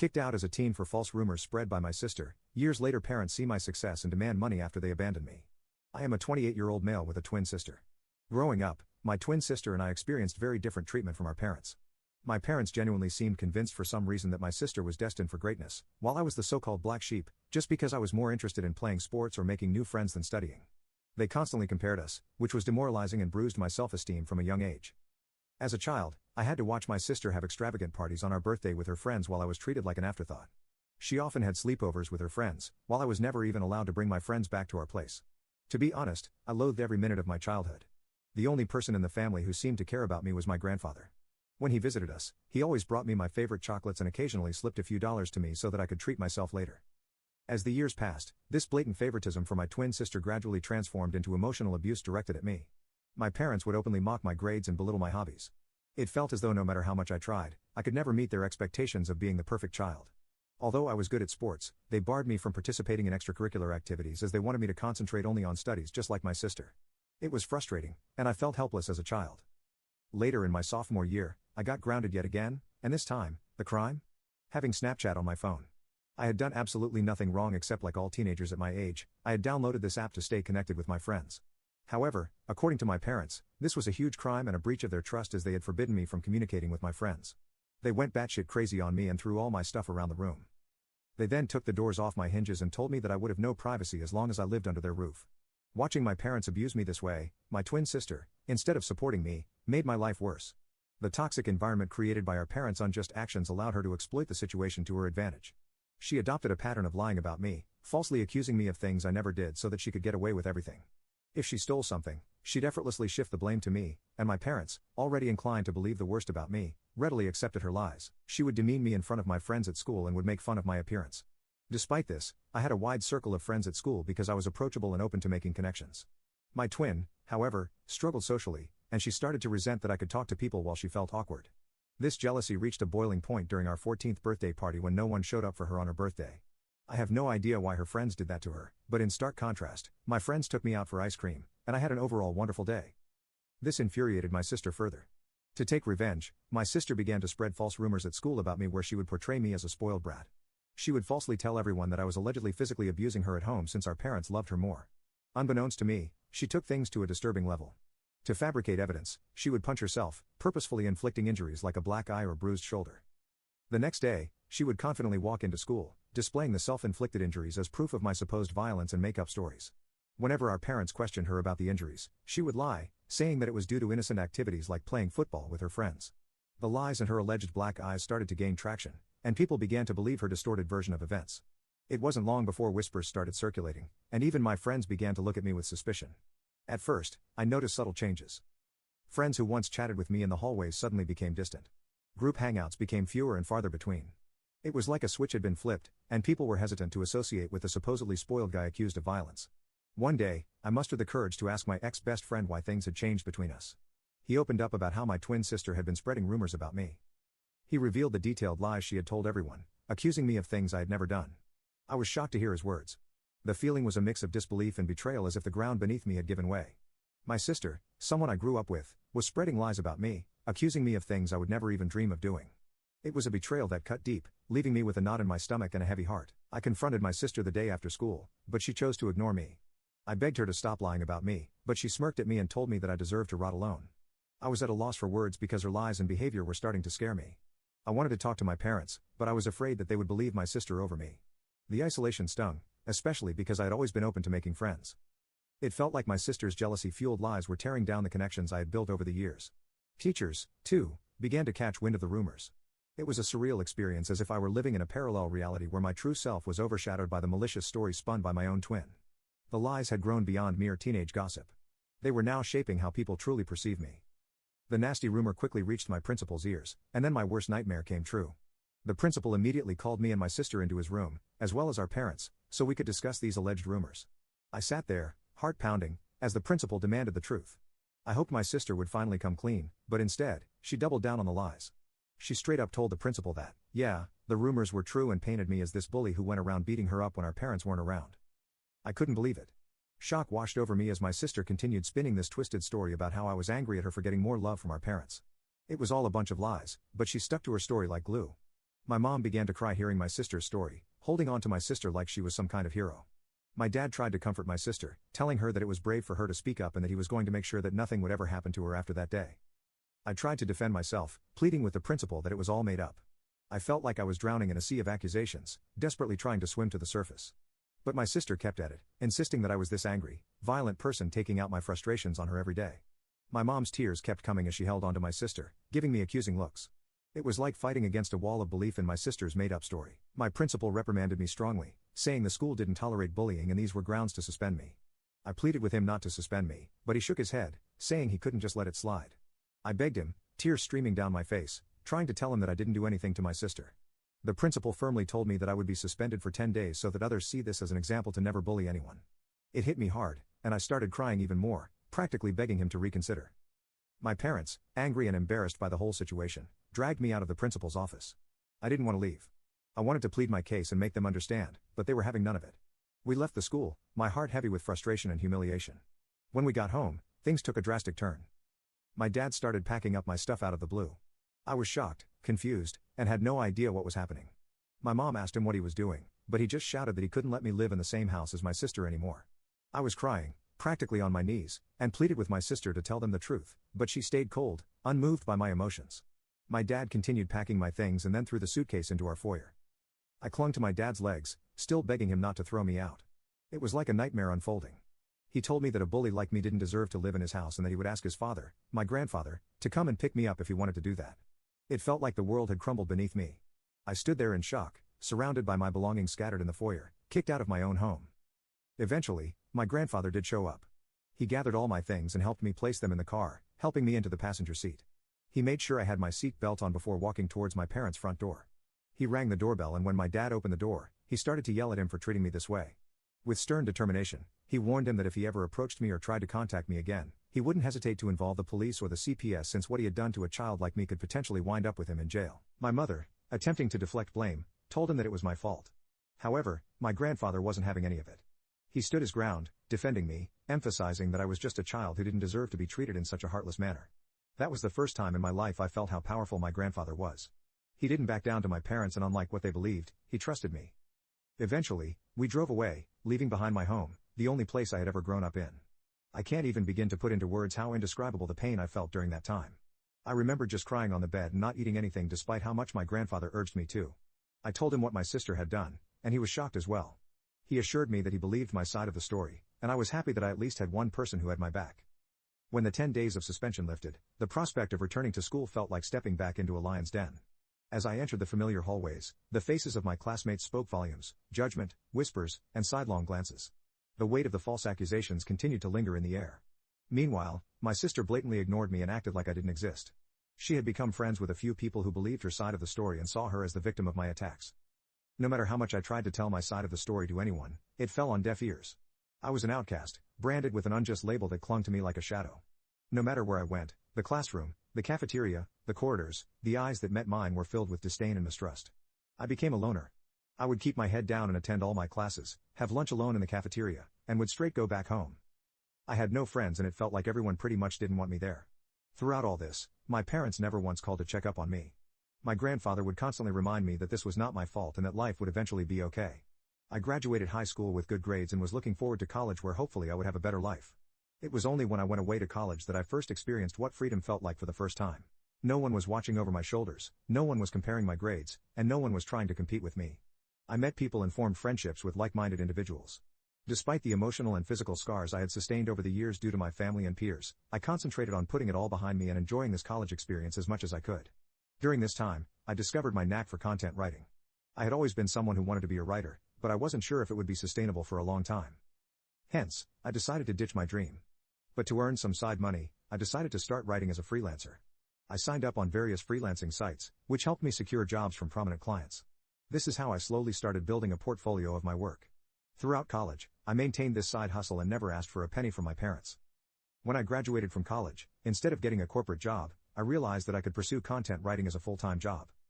Kicked out as a teen for false rumors spread by my sister, years later parents see my success and demand money after they abandon me. I am a 28-year-old male with a twin sister. Growing up, my twin sister and I experienced very different treatment from our parents. My parents genuinely seemed convinced for some reason that my sister was destined for greatness, while I was the so-called black sheep, just because I was more interested in playing sports or making new friends than studying. They constantly compared us, which was demoralizing and bruised my self-esteem from a young age. As a child, I had to watch my sister have extravagant parties on our birthday with her friends while I was treated like an afterthought. She often had sleepovers with her friends, while I was never even allowed to bring my friends back to our place. To be honest, I loathed every minute of my childhood. The only person in the family who seemed to care about me was my grandfather. When he visited us, he always brought me my favorite chocolates and occasionally slipped a few dollars to me so that I could treat myself later. As the years passed, this blatant favoritism for my twin sister gradually transformed into emotional abuse directed at me. My parents would openly mock my grades and belittle my hobbies. It felt as though no matter how much I tried, I could never meet their expectations of being the perfect child. Although I was good at sports, they barred me from participating in extracurricular activities as they wanted me to concentrate only on studies just like my sister. It was frustrating, and I felt helpless as a child. Later in my sophomore year, I got grounded yet again, and this time, the crime? Having Snapchat on my phone. I had done absolutely nothing wrong except like all teenagers at my age, I had downloaded this app to stay connected with my friends. However, according to my parents, this was a huge crime and a breach of their trust as they had forbidden me from communicating with my friends. They went batshit crazy on me and threw all my stuff around the room. They then took the doors off my hinges and told me that I would have no privacy as long as I lived under their roof. Watching my parents abuse me this way, my twin sister, instead of supporting me, made my life worse. The toxic environment created by our parents' unjust actions allowed her to exploit the situation to her advantage. She adopted a pattern of lying about me, falsely accusing me of things I never did so that she could get away with everything. If she stole something, she'd effortlessly shift the blame to me, and my parents, already inclined to believe the worst about me, readily accepted her lies. She would demean me in front of my friends at school and would make fun of my appearance. Despite this, I had a wide circle of friends at school because I was approachable and open to making connections. My twin, however, struggled socially, and she started to resent that I could talk to people while she felt awkward. This jealousy reached a boiling point during our 14th birthday party when no one showed up for her on her birthday. I have no idea why her friends did that to her, but in stark contrast, my friends took me out for ice cream, and I had an overall wonderful day. This infuriated my sister further. To take revenge, my sister began to spread false rumors at school about me where she would portray me as a spoiled brat. She would falsely tell everyone that I was allegedly physically abusing her at home since our parents loved her more. Unbeknownst to me, she took things to a disturbing level. To fabricate evidence, she would punch herself, purposefully inflicting injuries like a black eye or bruised shoulder. The next day, she would confidently walk into school, displaying the self-inflicted injuries as proof of my supposed violence and make up stories. Whenever our parents questioned her about the injuries, she would lie, saying that it was due to innocent activities like playing football with her friends. The lies and her alleged black eyes started to gain traction, and people began to believe her distorted version of events. It wasn't long before whispers started circulating, and even my friends began to look at me with suspicion. At first, I noticed subtle changes. Friends who once chatted with me in the hallways suddenly became distant. Group hangouts became fewer and farther between. It was like a switch had been flipped, and people were hesitant to associate with the supposedly spoiled guy accused of violence. One day, I mustered the courage to ask my ex-best friend why things had changed between us. He opened up about how my twin sister had been spreading rumors about me. He revealed the detailed lies she had told everyone, accusing me of things I had never done. I was shocked to hear his words. The feeling was a mix of disbelief and betrayal, as if the ground beneath me had given way. My sister, someone I grew up with, was spreading lies about me, accusing me of things I would never even dream of doing. It was a betrayal that cut deep, leaving me with a knot in my stomach and a heavy heart. I confronted my sister the day after school, but she chose to ignore me. I begged her to stop lying about me, but she smirked at me and told me that I deserved to rot alone. I was at a loss for words because her lies and behavior were starting to scare me. I wanted to talk to my parents, but I was afraid that they would believe my sister over me. The isolation stung, especially because I had always been open to making friends. It felt like my sister's jealousy-fueled lies were tearing down the connections I had built over the years. Teachers, too, began to catch wind of the rumors. It was a surreal experience, as if I were living in a parallel reality where my true self was overshadowed by the malicious stories spun by my own twin. The lies had grown beyond mere teenage gossip. They were now shaping how people truly perceive me. The nasty rumor quickly reached my principal's ears, and then my worst nightmare came true. The principal immediately called me and my sister into his room, as well as our parents, so we could discuss these alleged rumors. I sat there, heart pounding, as the principal demanded the truth. I hoped my sister would finally come clean, but instead, she doubled down on the lies. She straight up told the principal that, yeah, the rumors were true, and painted me as this bully who went around beating her up when our parents weren't around. I couldn't believe it. Shock washed over me as my sister continued spinning this twisted story about how I was angry at her for getting more love from our parents. It was all a bunch of lies, but she stuck to her story like glue. My mom began to cry hearing my sister's story, holding on to my sister like she was some kind of hero. My dad tried to comfort my sister, telling her that it was brave for her to speak up and that he was going to make sure that nothing would ever happen to her after that day. I tried to defend myself, pleading with the principal that it was all made up. I felt like I was drowning in a sea of accusations, desperately trying to swim to the surface. But my sister kept at it, insisting that I was this angry, violent person taking out my frustrations on her every day. My mom's tears kept coming as she held onto my sister, giving me accusing looks. It was like fighting against a wall of belief in my sister's made-up story. My principal reprimanded me strongly, saying the school didn't tolerate bullying and these were grounds to suspend me. I pleaded with him not to suspend me, but he shook his head, saying he couldn't just let it slide. I begged him, tears streaming down my face, trying to tell him that I didn't do anything to my sister. The principal firmly told me that I would be suspended for 10 days so that others see this as an example to never bully anyone. It hit me hard, and I started crying even more, practically begging him to reconsider. My parents, angry and embarrassed by the whole situation, dragged me out of the principal's office. I didn't want to leave. I wanted to plead my case and make them understand, but they were having none of it. We left the school, my heart heavy with frustration and humiliation. When we got home, things took a drastic turn. My dad started packing up my stuff out of the blue. I was shocked, confused, and had no idea what was happening. My mom asked him what he was doing, but he just shouted that he couldn't let me live in the same house as my sister anymore. I was crying, practically on my knees, and pleaded with my sister to tell them the truth, but she stayed cold, unmoved by my emotions. My dad continued packing my things and then threw the suitcase into our foyer. I clung to my dad's legs, still begging him not to throw me out. It was like a nightmare unfolding. He told me that a bully like me didn't deserve to live in his house and that he would ask his father, my grandfather, to come and pick me up if he wanted to do that. It felt like the world had crumbled beneath me. I stood there in shock, surrounded by my belongings scattered in the foyer, kicked out of my own home. Eventually, my grandfather did show up. He gathered all my things and helped me place them in the car, helping me into the passenger seat. He made sure I had my seat belt on before walking towards my parents' front door. He rang the doorbell and when my dad opened the door, he started to yell at him for treating me this way. With stern determination, he warned him that if he ever approached me or tried to contact me again, he wouldn't hesitate to involve the police or the CPS since what he had done to a child like me could potentially wind up with him in jail. My mother, attempting to deflect blame, told him that it was my fault. However, my grandfather wasn't having any of it. He stood his ground, defending me, emphasizing that I was just a child who didn't deserve to be treated in such a heartless manner. That was the first time in my life I felt how powerful my grandfather was. He didn't back down to my parents and unlike what they believed, he trusted me. Eventually, we drove away, leaving behind my home, the only place I had ever grown up in. I can't even begin to put into words how indescribable the pain I felt during that time. I remember just crying on the bed and not eating anything despite how much my grandfather urged me to. I told him what my sister had done, and he was shocked as well. He assured me that he believed my side of the story, and I was happy that I at least had one person who had my back. When the 10 days of suspension lifted, the prospect of returning to school felt like stepping back into a lion's den. As I entered the familiar hallways, the faces of my classmates spoke volumes, judgment, whispers, and sidelong glances. The weight of the false accusations continued to linger in the air. Meanwhile, my sister blatantly ignored me and acted like I didn't exist. She had become friends with a few people who believed her side of the story and saw her as the victim of my attacks. No matter how much I tried to tell my side of the story to anyone, it fell on deaf ears. I was an outcast, branded with an unjust label that clung to me like a shadow. No matter where I went, the classroom, the cafeteria, the corridors, the eyes that met mine were filled with disdain and mistrust. I became a loner. I would keep my head down and attend all my classes, have lunch alone in the cafeteria, and would straight go back home. I had no friends and it felt like everyone pretty much didn't want me there. Throughout all this, my parents never once called to check up on me. My grandfather would constantly remind me that this was not my fault and that life would eventually be okay. I graduated high school with good grades and was looking forward to college where hopefully I would have a better life. It was only when I went away to college that I first experienced what freedom felt like for the first time. No one was watching over my shoulders, no one was comparing my grades, and no one was trying to compete with me. I met people and formed friendships with like-minded individuals. Despite the emotional and physical scars I had sustained over the years due to my family and peers, I concentrated on putting it all behind me and enjoying this college experience as much as I could. During this time, I discovered my knack for content writing. I had always been someone who wanted to be a writer, but I wasn't sure if it would be sustainable for a long time. Hence, I decided to ditch my dream. But to earn some side money, I decided to start writing as a freelancer. I signed up on various freelancing sites, which helped me secure jobs from prominent clients. This is how I slowly started building a portfolio of my work. Throughout college, I maintained this side hustle and never asked for a penny from my parents. When I graduated from college, instead of getting a corporate job, I realized that I could pursue content writing as a full-time job.